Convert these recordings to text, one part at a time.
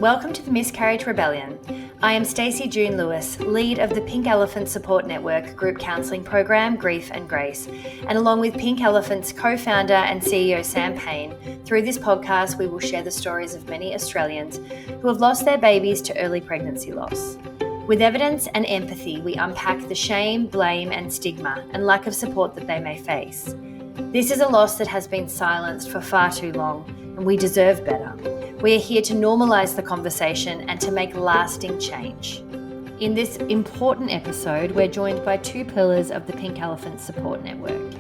welcome to the Miscarriage Rebellion. I am Stacey June Lewis, lead of the Pink Elephant Support Network group counselling program Grief and Grace, and along with Pink Elephant's co-founder and CEO Sam Payne, through this podcast we will share the stories of many Australians who have lost their babies to early pregnancy loss. With evidence and empathy, we unpack the shame, blame and stigma and lack of support that they may face. This is a loss that has been silenced for far too long, and we deserve better. We are here to normalise the conversation and to make lasting change. In this important episode, we're joined by two pillars of the Pink Elephant Support Network.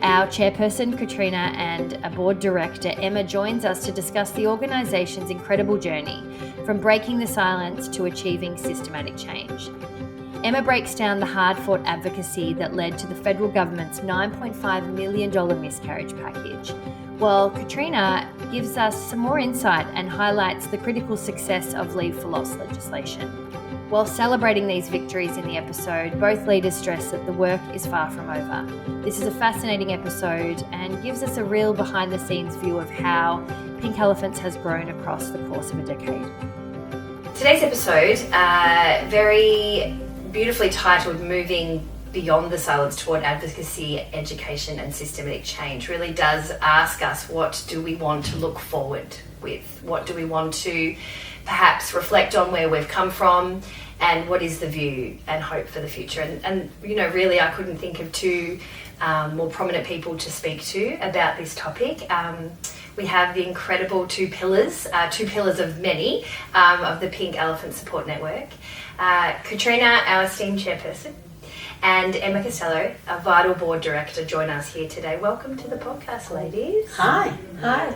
Our chairperson, Katrina, and a board director, Emma, joins us to discuss the organisation's incredible journey from breaking the silence to achieving systematic change. Emma breaks down the hard-fought advocacy that led to the federal government's $9.5 million miscarriage package, while Katrina gives us some more insight and highlights the critical success of leave for loss legislation. While celebrating these victories in the episode, both leaders stress that the work is far from over. This is a fascinating episode and gives us a real behind-the-scenes view of how Pink Elephants has grown across the course of a decade. Today's episode, very beautifully titled Moving Beyond the Silence Toward Advocacy, Education and Systematic Change, really does ask us, what do we want to look forward with? What do we want to perhaps reflect on where we've come from, and what is the view and hope for the future? And you know, really I couldn't think of two more prominent people to speak to about this topic. We have the incredible two pillars of many of the Pink Elephant Support Network. Katrina, our esteemed chairperson, and Emma Costello, a vital board director, join us here today. Welcome to the podcast, ladies. Hi,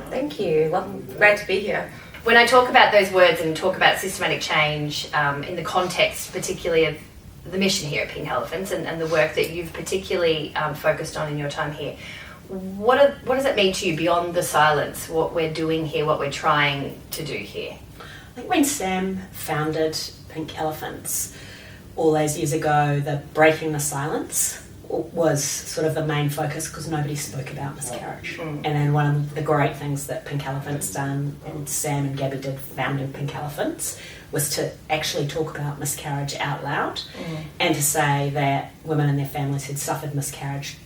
thank you. Well, great to be here. When I talk about those words and talk about systematic change in the context particularly of the mission here at Pink Elephants and the work that you've particularly focused on in your time here, what does it mean to you beyond the silence, what we're doing here, what we're trying to do here? I think when Sam founded Pink Elephants all those years ago, the breaking the silence was sort of the main focus because nobody spoke about miscarriage. And then one of the great things that Pink Elephants done, and Sam and Gabby did founding Pink Elephants, was to actually talk about miscarriage out loud and to say that women and their families who'd suffered miscarriage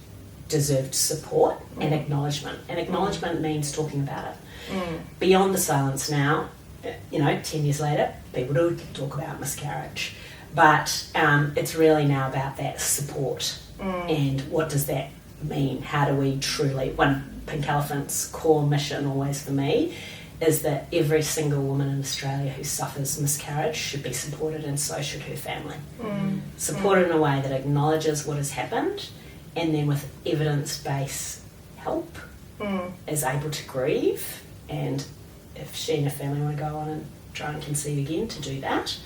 deserved support and acknowledgement. And acknowledgement means talking about it. Beyond the silence now, 10 years later, people do talk about miscarriage. But it's really now about that support. And what does that mean? How do we truly... One Pink Elephant's core mission always for me is that every single woman in Australia who suffers miscarriage should be supported, and so should her family. Supported in a way that acknowledges what has happened, and then with evidence-based help is able to grieve, and if she and her family want to go on and try and conceive again, to do that,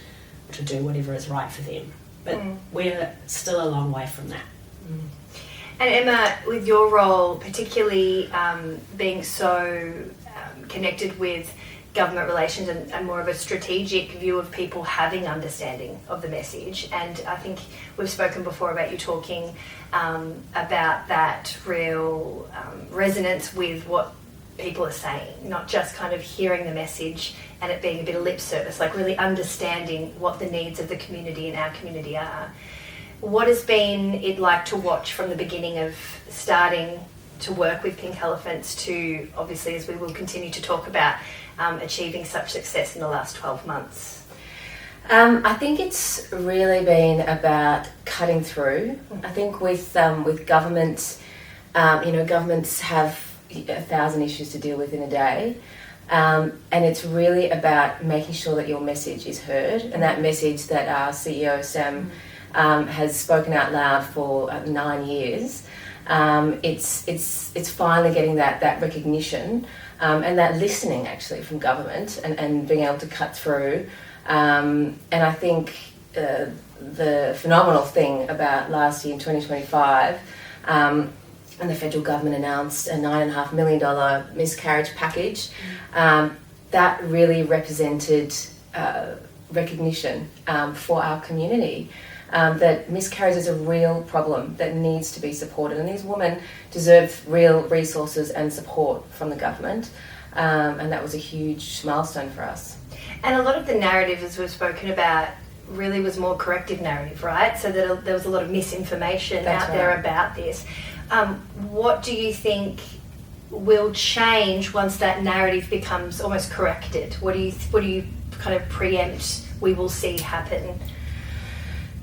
to do whatever is right for them. But we're still a long way from that. And Emma, with your role, particularly being so connected with government relations and more of a strategic view of people having understanding of the message, and I think we've spoken before about you talking about that real resonance with what people are saying, not just kind of hearing the message and it being a bit of lip service, like really understanding what the needs of the community and our community are. What has been it like to watch from the beginning of starting to work with Pink Elephants to, obviously, as we will continue to talk about, achieving such success in the last 12 months? I think it's really been about cutting through. I think with governments, governments have 1,000 issues to deal with in a day. And it's really about making sure that your message is heard, and that message that our CEO, Sam, has spoken out loud for 9 years. It's finally getting that recognition and that listening actually from government and being able to cut through. And I think the phenomenal thing about last year in 2025, and the federal government announced a $9.5 million miscarriage package, that really represented recognition for our community. That miscarriage is a real problem that needs to be supported, and these women deserve real resources and support from the government, and that was a huge milestone for us. And a lot of the narrative, as we've spoken about, really was more corrective narrative, right? So that there was a lot of misinformation out there about this. What do you think will change once that narrative becomes almost corrected? What do you kind of preempt we will see happen?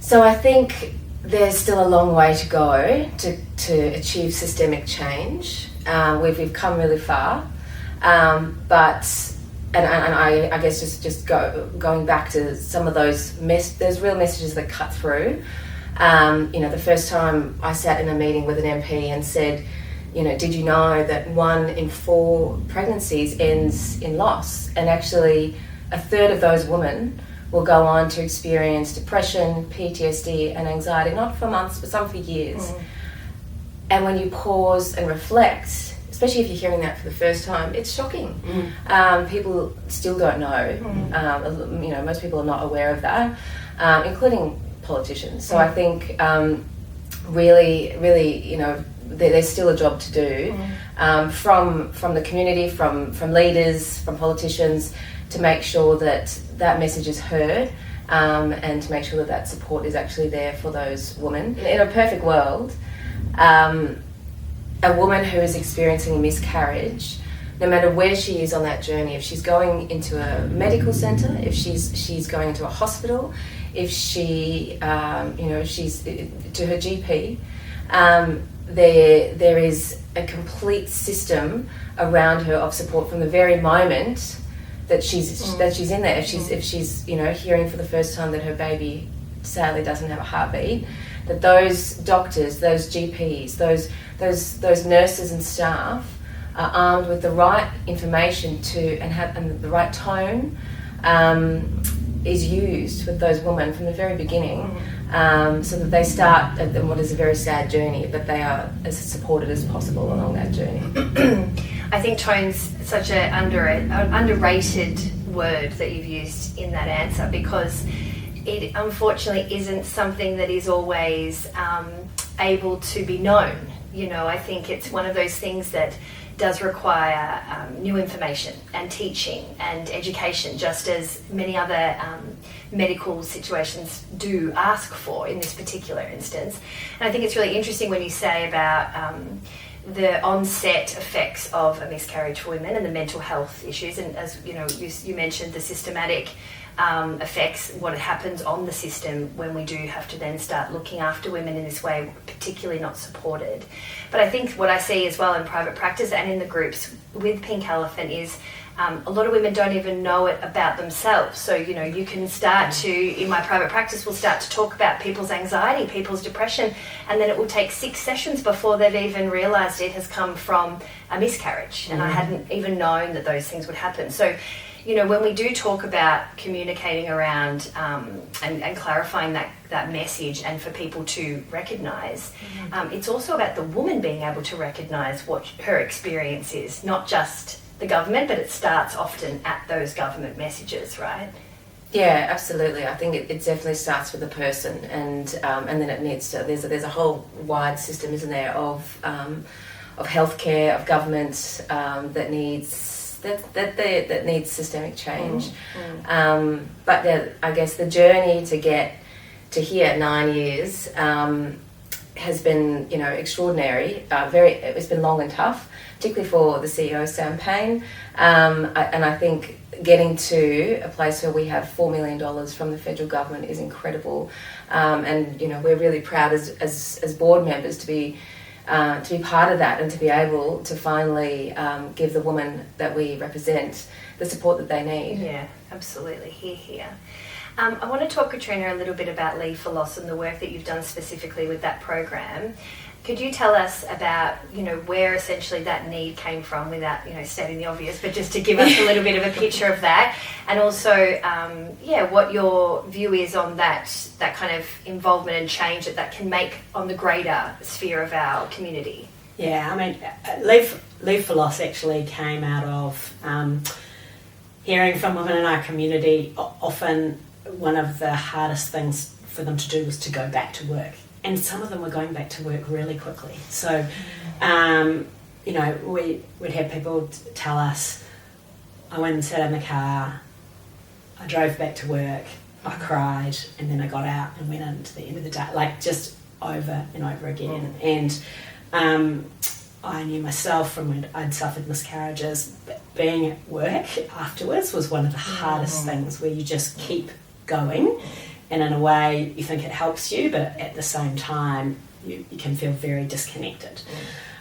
So I think there's still a long way to go to achieve systemic change. We've come really far, but I guess just going back to some of those there's real messages that cut through. The first time I sat in a meeting with an MP and said, did you know that 1 in 4 pregnancies ends in loss, and actually a third of those women will go on to experience depression, PTSD and anxiety, not for months, but some for years. And when you pause and reflect, especially if you're hearing that for the first time, it's shocking. People still don't know. Most people are not aware of that, including politicians. So I think really, there's still a job to do from the community, from leaders, from politicians, to make sure that message is heard, and to make sure that support is actually there for those women. In a perfect world, a woman who is experiencing a miscarriage, no matter where she is on that journey, if she's going into a medical centre, if she's going into a hospital, if she's to her GP, there is a complete system around her of support from the very moment that she's in there. If she's hearing for the first time that her baby sadly doesn't have a heartbeat, that those doctors, those GPs, those nurses and staff are armed with the right information and the right tone is used with those women from the very beginning, so that they start at what is a very sad journey, but they are as supported as possible along that journey. I think tone's such an underrated word that you've used in that answer, because it unfortunately isn't something that is always able to be known. I think it's one of those things that does require new information and teaching and education, just as many other medical situations do ask for in this particular instance. And I think it's really interesting when you say about the onset effects of a miscarriage for women and the mental health issues, and as you mentioned, the systematic affects what happens on the system when we do have to then start looking after women in this way, particularly not supported. But I think what I see as well in private practice and in the groups with Pink Elephant is a lot of women don't even know it about themselves. So, you can start to, in my private practice, we'll start to talk about people's anxiety, people's depression, and then it will take 6 sessions before they've even realised it has come from a miscarriage. And I hadn't even known that those things would happen. So, when we do talk about communicating around and clarifying that message and for people to recognise, it's also about the woman being able to recognise what her experience is, not just the government, but it starts often at those government messages, right? Yeah, absolutely. I think it definitely starts with the person, and then it needs to. There's a whole wide system, isn't there, of healthcare, of government that needs systemic change. But I guess the journey to get to here, 9 years, has been extraordinary. It's been long and tough, particularly for the CEO Sam Payne, and I think getting to a place where we have $4 million from the federal government is incredible, and we're really proud as board members to be part of that and to be able to finally give the women that we represent the support that they need. Yeah, absolutely. Here. I want to talk, Katrina, a little bit about Leave for Loss and the work that you've done specifically with that program. Could you tell us about, where essentially that need came from, without, stating the obvious, but just to give us a little bit of a picture of that, and also, what your view is on that kind of involvement and change that can make on the greater sphere of our community? Yeah, I mean, Leave for Loss actually came out of hearing from women in our community. Often one of the hardest things for them to do was to go back to work. And some of them were going back to work really quickly. So, we'd have people tell us, I went and sat in the car, I drove back to work, I cried, and then I got out and went into the end of the day, like just over and over again. And I knew myself from when I'd suffered miscarriages, but being at work afterwards was one of the hardest things, where you just keep going, and in a way you think it helps you, but at the same time you can feel very disconnected.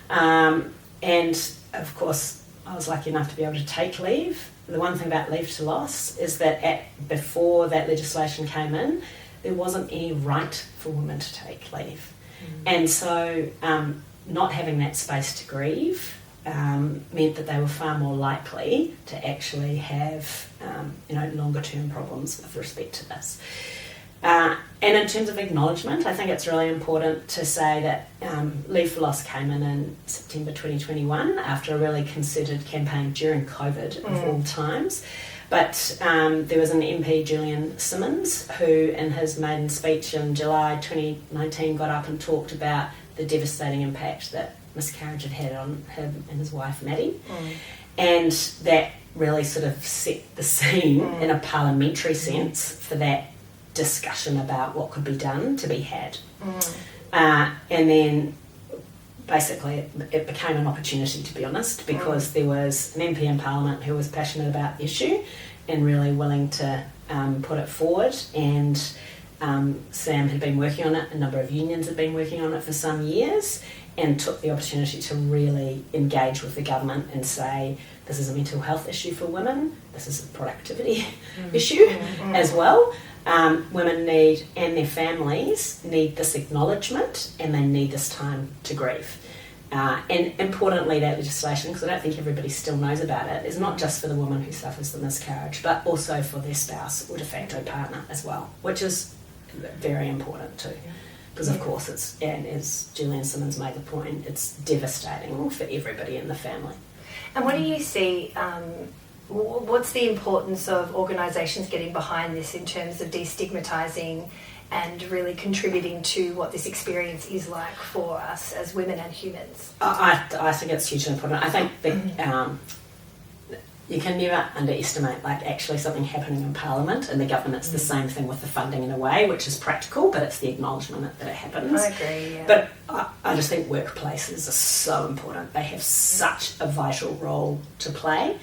And of course I was lucky enough to be able to take leave. The one thing about leave to loss is that before that legislation came in, there wasn't any right for women to take leave. And so not having that space to grieve meant that they were far more likely to actually have longer term problems with respect to this. And in terms of acknowledgement, I think it's really important to say that Leave for Loss came in September 2021 after a really concerted campaign during COVID of all times. But there was an MP, Julian Simmons, who in his maiden speech in July 2019 got up and talked about the devastating impact that miscarriage had on him and his wife, Maddie. And that really sort of set the scene in a parliamentary sense for that discussion about what could be done to be had. And then basically it became an opportunity, to be honest, because there was an MP in Parliament who was passionate about the issue and really willing to put it forward. And Sam had been working on it, a number of unions had been working on it for some years, and took the opportunity to really engage with the government and say, this is a mental health issue for women, this is a productivity issue as well. Women need, and their families need, this acknowledgement, and they need this time to grieve. And importantly, that legislation, because I don't think everybody still knows about it, is not just for the woman who suffers the miscarriage, but also for their spouse or de facto partner as well, which is very important too. Because of course it's, and as Julian Simmons made the point, it's devastating for everybody in the family. And what do you see, what's the importance of organisations getting behind this in terms of destigmatising and really contributing to what this experience is like for us as women and humans? I think it's hugely important. I think that you can never underestimate actually something happening in Parliament and the government. It's the same thing with the funding in a way, which is practical, but it's the acknowledgement that it happens. I agree, yeah. But I just think workplaces are so important. They have such a vital role to play,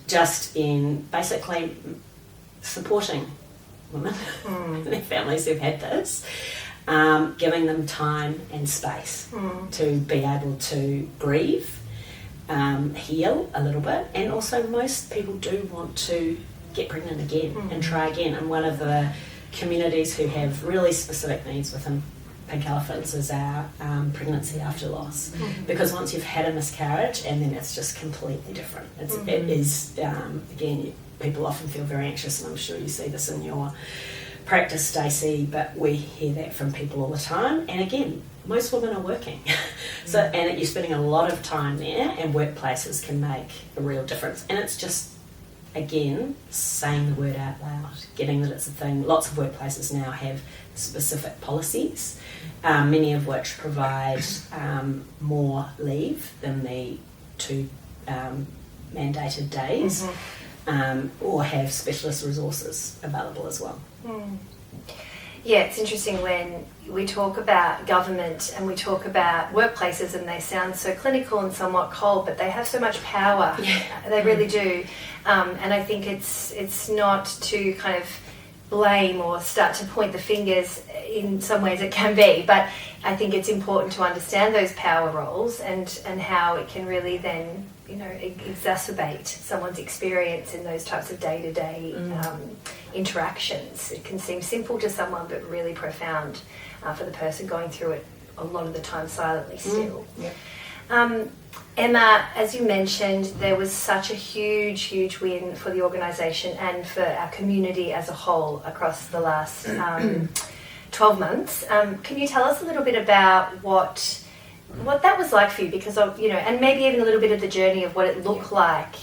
just in basically supporting women and their families who've had this, giving them time and space to be able to grieve, heal a little bit, and also most people do want to get pregnant again and try again. And one of the communities who have really specific needs within Pink Elephants is our pregnancy after loss, because once you've had a miscarriage, and then it's just completely different. It is again, people often feel very anxious, and I'm sure you see this in your practice, Stacey, but we hear that from people all the time. And again, most women are working, so and you're spending a lot of time there, and workplaces can make a real difference. And it's just, again, saying the word out loud, getting that it's a thing. Lots of workplaces now have specific policies, many of which provide more leave than the 2 mandated days, or have specialist resources available as well. Yeah, it's interesting when we talk about government and we talk about workplaces, and they sound so clinical and somewhat cold, but they have so much power. They really do. And I think it's not to kind of blame or start to point the fingers. In some ways it can be, but I think it's important to understand those power roles and how it can really then, exacerbate someone's experience in those types of day-to-day interactions. It can seem simple to someone, but really profound for the person going through it a lot of the time silently still. Emma, as you mentioned, there was such a huge win for the organisation and for our community as a whole across the last 12 months. Can you tell us a little bit about what that was like for you? Because of, and maybe even a little bit of the journey of what it looked like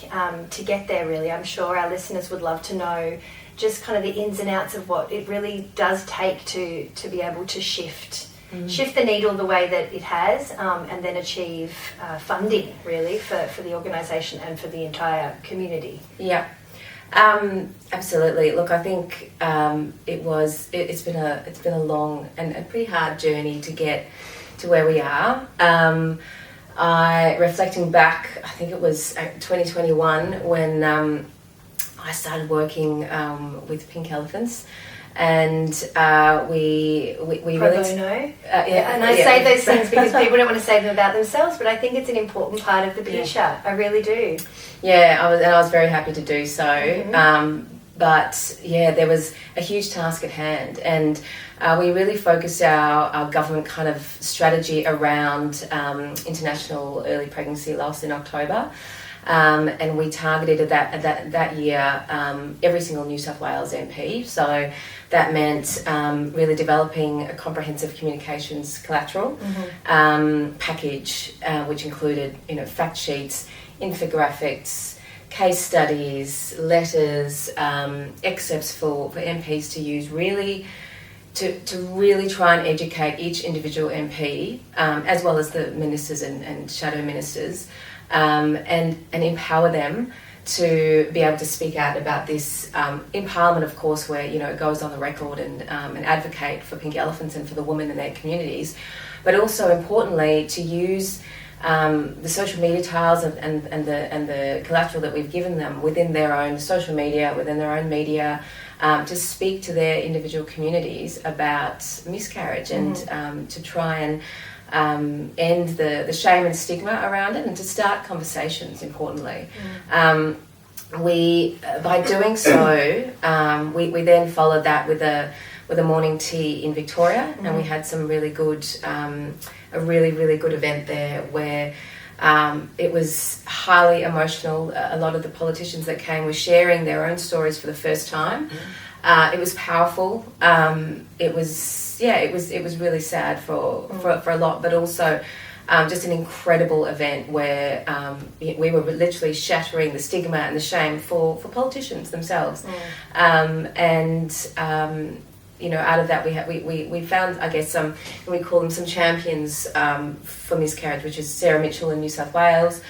to get there, really. I'm sure our listeners would love to know just kind of the ins and outs of what it really does take to be able to shift the needle the way that it has, and then achieve funding, really, for the organisation and for the entire community. Yeah. Absolutely. Look, I think it's been a long and a pretty hard journey to get to where we are. Reflecting back, I think it was 2021 when I started working with Pink Elephants, and we Pro bono. And I say those things because people don't want to say them about themselves, but I think it's an important part of the picture. I really do. Yeah, I was very happy to do so. But yeah, there was a huge task at hand, and we really focused our government kind of strategy around international early pregnancy loss in October. And we targeted that year every single New South Wales MP. So that meant really developing a comprehensive communications collateral package, which included fact sheets, infographics, case studies, letters, excerpts for MPs to use, really to really try and educate each individual MP, as well as the ministers and shadow ministers, and empower them to be able to speak out about this in Parliament, of course, where it goes on the record and advocate for pink elephants and for the women in their communities, but also importantly to use the social media tiles and the collateral that we've given them within their own social media, within their own media, to speak to their individual communities about miscarriage and to try and end the shame and stigma around it, and to start conversations, importantly. By doing so, we then followed that with a morning tea in Victoria, and we had some really good, a really good event there where it was highly emotional. A lot of the politicians that came were sharing their own stories for the first time. It was powerful. It was really sad for a lot, but also just an incredible event where we were literally shattering the stigma and the shame for politicians themselves. Out of that we found, I guess, we call them some champions for miscarriage, which is Sarah Mitchell in New South Wales,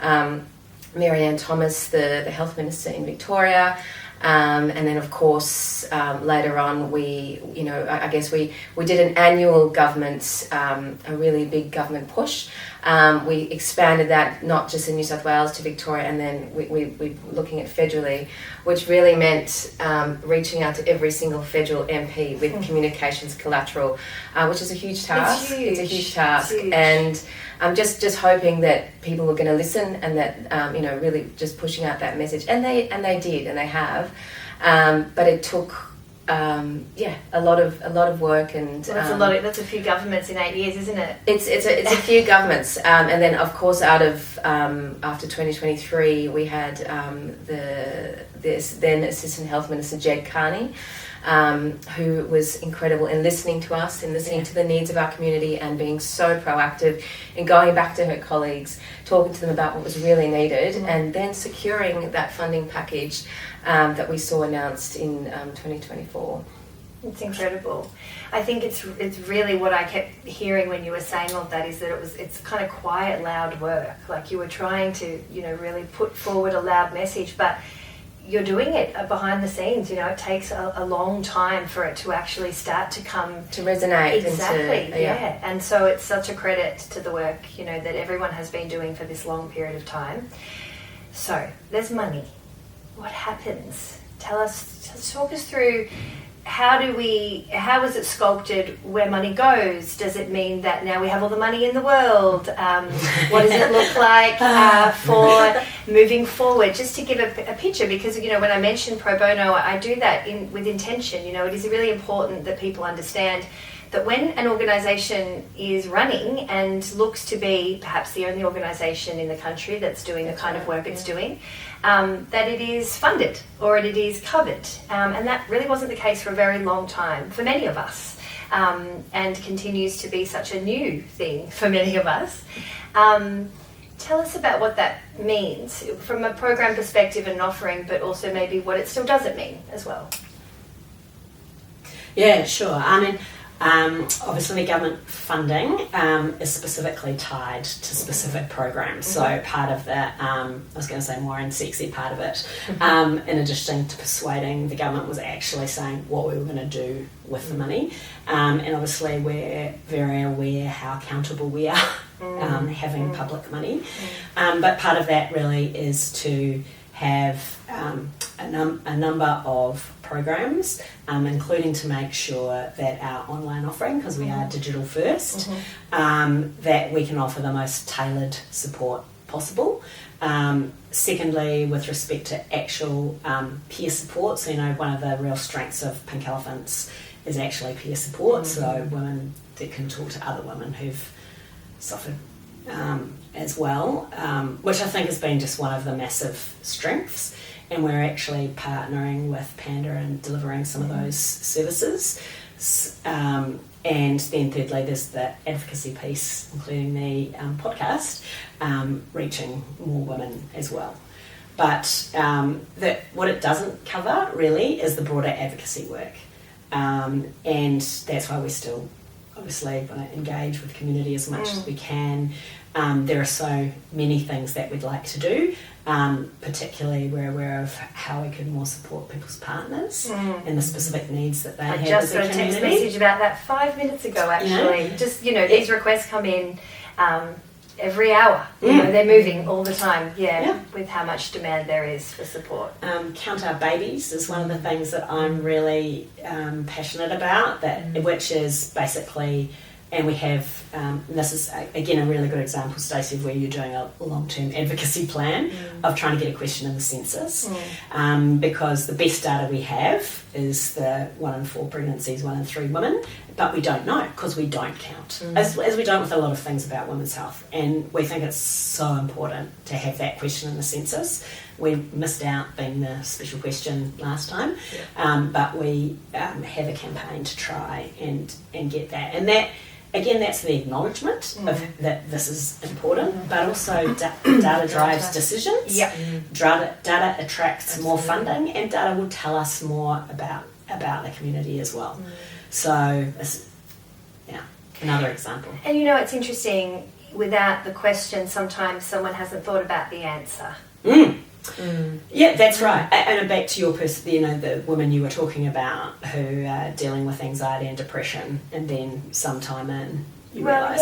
Mary-Ann Thomas, the health minister in Victoria. And then, of course, later on, we did an annual government, a really big government push. We expanded that not just in New South Wales to Victoria, and then we're looking at federally, which really meant reaching out to every single federal MP with communications collateral, which is a huge task. It's a huge task, and I'm just hoping that people are going to listen, and that really just pushing out that message, and they did, and they have, but it took a lot of work, and that's a few governments in 8 years, isn't it? It's a few governments, and then of course out of after 2023 we had this then Assistant Health Minister Jed Carney, who was incredible in listening to us and listening to the needs of our community, and being so proactive in going back to her colleagues, talking to them about what was really needed, and then securing that funding package that we saw announced in 2024. It's incredible. I think it's really what I kept hearing when you were saying all of that, is that it's kind of quiet, loud work. Like you were trying to really put forward a loud message, but you're doing it behind the scenes. It takes a long time for it to actually start to come to resonate. Exactly. And so it's such a credit to the work that everyone has been doing for this long period of time. So there's money. What happens? Talk us through. How is it sculpted where money goes? Does it mean that now we have all the money in the world? What does it look like for moving forward? Just to give a picture, because when I mention pro bono, I do that with intention. It is really important that people understand that when an organisation is running and looks to be perhaps the only organisation in the country that's doing the kind of work it's doing, that it is funded or it is covered. And that really wasn't the case for a very long time for many of us, and continues to be such a new thing for many of us. Tell us about what that means from a program perspective and offering, but also maybe what it still doesn't mean as well. Yeah, sure. I mean, Obviously, government funding is specifically tied to specific programs. So part of the, I was going to say more unsexy part of it, in addition to persuading the government, was actually saying what we were going to do with the money. And obviously, we're very aware how accountable we are having public money. But part of that really is to have a number of programs, including to make sure that our online offering, because we are digital first, that we can offer the most tailored support possible. Secondly, with respect to actual peer support, so one of the real strengths of Pink Elephants is actually peer support, so women that can talk to other women who've suffered as well, which I think has been just one of the massive strengths. And we're actually partnering with Panda and delivering some of those services. And then thirdly, there's the advocacy piece, including the podcast, reaching more women as well. But what it doesn't cover really is the broader advocacy work. And that's why we still obviously want to engage with the community as much as we can. There are so many things that we'd like to do. Particularly we're aware of how we can more support people's partners and the specific needs that they have as a community. I just got a text message about that 5 minutes ago, actually. These requests come in every hour. They're moving all the time, with how much demand there is for support. Count Our Babies is one of the things that I'm really passionate about, which is basically... And we have, this is again a really good example, Stacey, of where you're doing a long-term advocacy plan of trying to get a question in the census, because the best data we have is the 1 in 4 pregnancies, 1 in 3 women, but we don't know because we don't count, as we don't with a lot of things about women's health. And we think it's so important to have that question in the census. We missed out being the special question last time, but we have a campaign to try and get that. And that, again, that's the acknowledgement of that this is important, but also data drives decisions. Data attracts more funding, and data will tell us more about the community as well. So, another example. And it's interesting, without the question, sometimes someone hasn't thought about the answer. Yeah, that's right. And back to your person, the woman you were talking about who are dealing with anxiety and depression, and then sometime in you realise.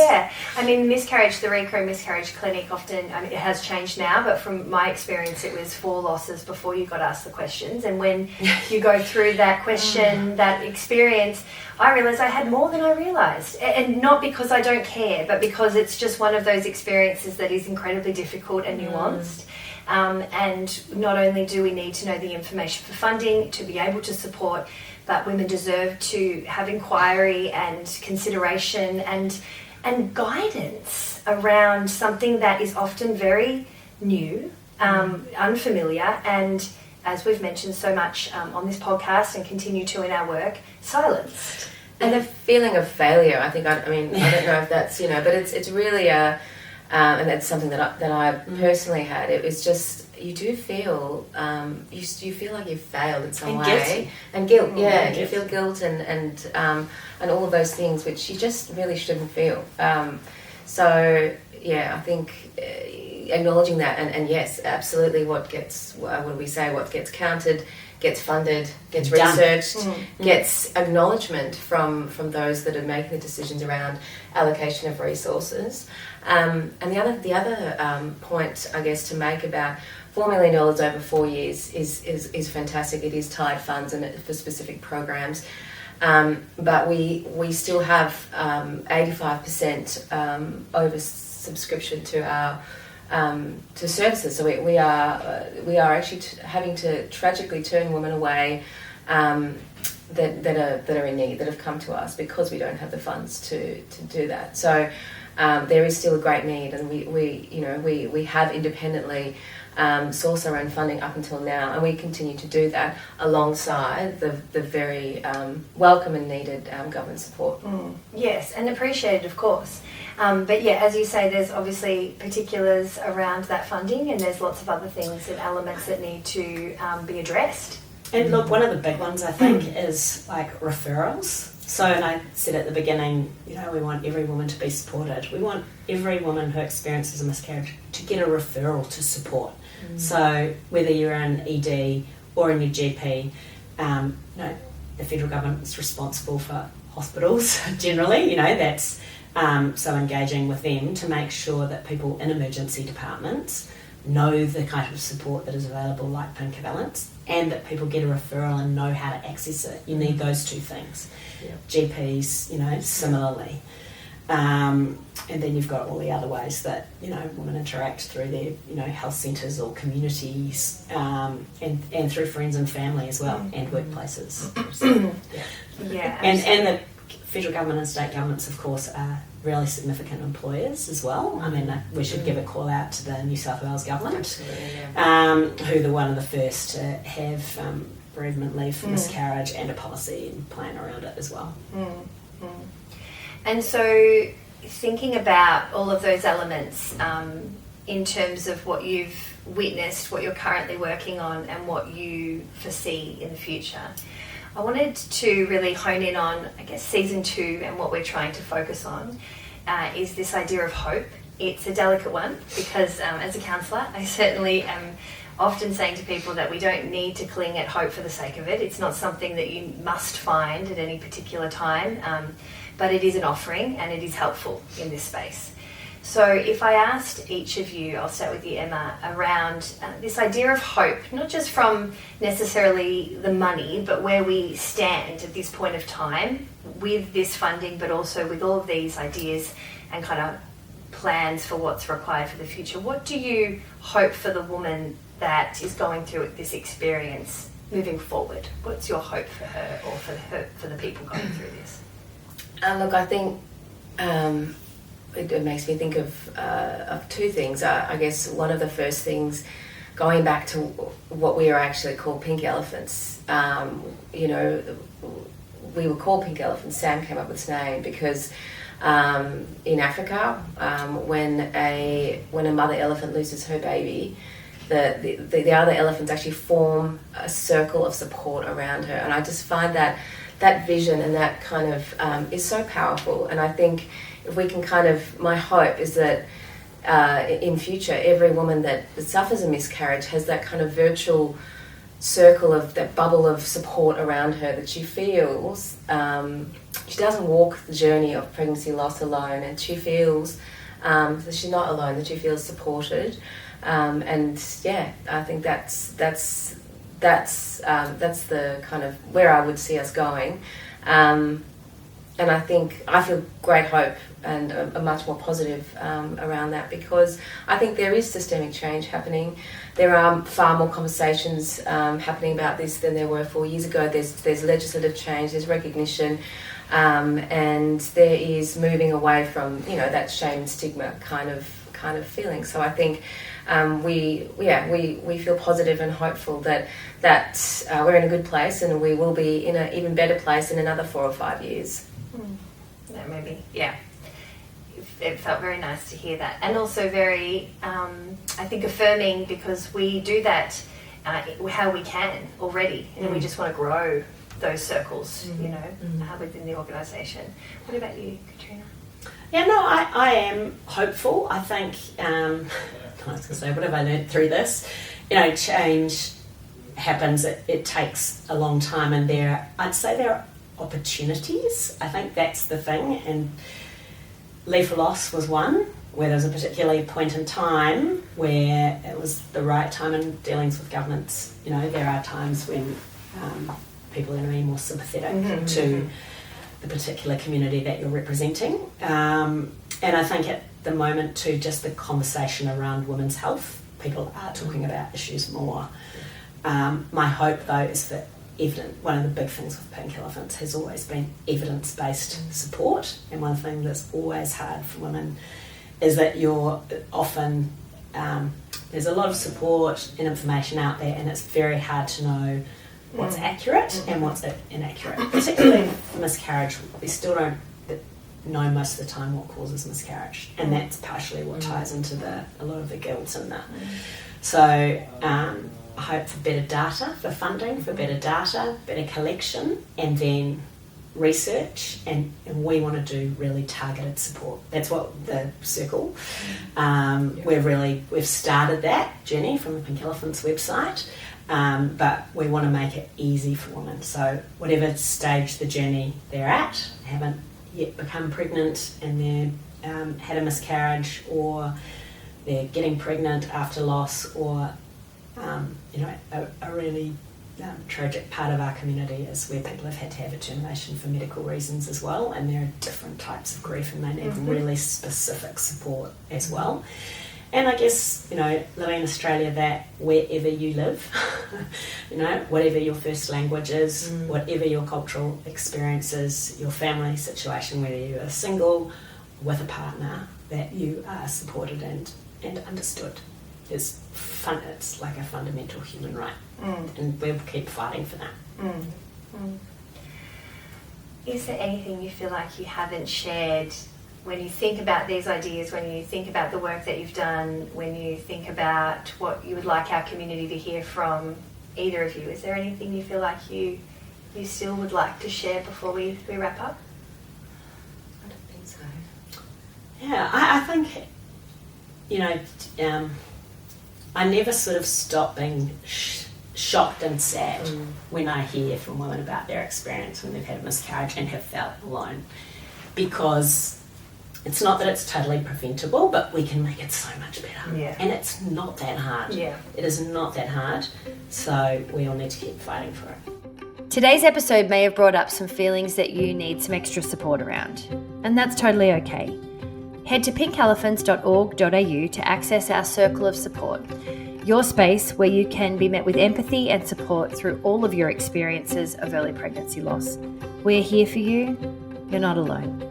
Miscarriage, the Rico Miscarriage Clinic often, it has changed now, but from my experience, it was 4 losses before you got asked the questions. And when you go through that question, that experience, I realised I had more than I realised. And not because I don't care, but because it's just one of those experiences that is incredibly difficult and nuanced. And not only do we need to know the information for funding to be able to support, but women deserve to have inquiry and consideration and guidance around something that is often very new, unfamiliar, and, as we've mentioned so much on this podcast and continue to in our work, silenced. And a feeling of failure, I think. I don't know if that's, but it's really a... and that's something that I personally had. It was just, you do feel you feel like you've failed in some way, guilty. And guilt. You feel guilt and all of those things which you just really shouldn't feel. So I think acknowledging that and yes, absolutely, what gets counted, gets funded, gets researched, gets acknowledgement from those that are making the decisions around allocation of resources. And the other point, I guess, to make about $4 million over 4 years is fantastic. It is tied funds and for specific programs, but we still have 85% over subscription to our to services. So we are actually having to tragically turn women away that are in need, that have come to us because we don't have the funds to do that. So there is still a great need, and we have independently sourced our own funding up until now, and we continue to do that alongside the very welcome and needed government support. Yes, and appreciated, of course. But as you say, there's obviously particulars around that funding, and there's lots of other things and elements that need to be addressed. And look, one of the big ones I think is like referrals. and I said at the beginning, we want every woman to be supported. We want every woman who experiences a miscarriage to get a referral to support. So whether you're in ED or in your GP, the federal government is responsible for hospitals generally. That's so engaging with them to make sure that people in emergency departments know the kind of support that is available, like Pink Valence, and that people get a referral and know how to access it. You need those two things. GPs, similarly. And then you've got all the other ways that, women interact through their, health centres or communities, and through friends and family as well, and workplaces. And the federal government and state governments, of course, are really significant employers as well. I mean, we should give a call out to the New South Wales government, who are one of the first to have bereavement leave for miscarriage and a policy and plan around it as well. And so thinking about all of those elements in terms of what you've witnessed, what you're currently working on, and what you foresee in the future, I wanted to really hone in on, I guess, season 2 and what we're trying to focus on is this idea of hope. It's a delicate one because as a counsellor, I certainly am often saying to people that we don't need to cling at hope for the sake of it. It's not something that you must find at any particular time, but it is an offering and it is helpful in this space. So if I asked each of you, I'll start with you, Emma, around this idea of hope, not just from necessarily the money, but where we stand at this point of time with this funding, but also with all of these ideas and kind of plans for what's required for the future. What do you hope for the woman that is going through this experience moving forward? What's your hope for her or for the people going through this? Look, I think it makes me think of two things. I guess one of the first things, going back to what we are actually called pink elephants, we were called pink elephants. Sam came up with this name because in Africa, when a mother elephant loses her baby, the other elephants actually form a circle of support around her. And I just find that vision and that kind of is so powerful. And I think if we can my hope is that in future, every woman that suffers a miscarriage has that kind of virtual circle of that bubble of support around her, that she feels she doesn't walk the journey of pregnancy loss alone, and she feels that she's not alone, that she feels supported. And yeah, I think that's the kind of where I would see us going. And I feel great hope and a much more positive around that, because I think there is systemic change happening. There are far more conversations happening about this than there were 4 years ago. There's legislative change, there's recognition, and there is moving away from that shame and stigma kind of feeling. So I think we feel positive and hopeful that we're in a good place, and we will be in an even better place in another 4 or 5 years. That maybe, yeah. It felt very nice to hear that, and also very, I think, affirming, because we do that how we can already, and we just want to grow those circles, within the organisation. What about you, Katrina? Yeah, no, I am hopeful. I think, I was going to say, what have I learned through this? Change happens. It takes a long time, and I'd say there are opportunities. I think that's the thing, and leave for loss was one, where there was a particular point in time where it was the right time in dealings with governments. There are times when people are going to be more sympathetic to the particular community that you're representing. And I think at the moment too, just the conversation around women's health, people are talking about issues more. My hope though is that one of the big things with Pink Elephants has always been evidence-based support, and one thing that's always hard for women is that you're often, there's a lot of support and information out there, and it's very hard to know what's accurate and what's inaccurate. Particularly for miscarriage, we still don't know most of the time what causes miscarriage, and that's partially what ties into a lot of the guilt in that. So I hope for better data, for funding, for better data, better collection, and then research, and we want to do really targeted support. That's what the circle. We've started that journey from the Pink Elephant's website, but we want to make it easy for women. So whatever stage the journey they're at, haven't yet become pregnant and they're had a miscarriage, or they're getting pregnant after loss, or a really tragic part of our community is where people have had to have a termination for medical reasons as well, and there are different types of grief and they need really specific support as well. And I guess, living in Australia, that wherever you live, whatever your first language is, whatever your cultural experience is, your family situation, whether you are single, with a partner, that you are supported and understood is fun. It's like a fundamental human right, and we'll keep fighting for that. Is there anything you feel like you haven't shared when you think about these ideas, when you think about the work that you've done, when you think about what you would like our community to hear from either of you? Is there anything you feel like you still would like to share before we wrap up? I don't think so. Yeah, I think, I never sort of stop being shocked and sad when I hear from women about their experience when they've had a miscarriage and have felt alone, because it's not that it's totally preventable, but we can make it so much better. Yeah. And it's not that hard. Yeah. It is not that hard. So we all need to keep fighting for it. Today's episode may have brought up some feelings that you need some extra support around, and that's totally okay. Head to pinkelephants.org.au to access our circle of support, your space where you can be met with empathy and support through all of your experiences of early pregnancy loss. We're here for you. You're not alone.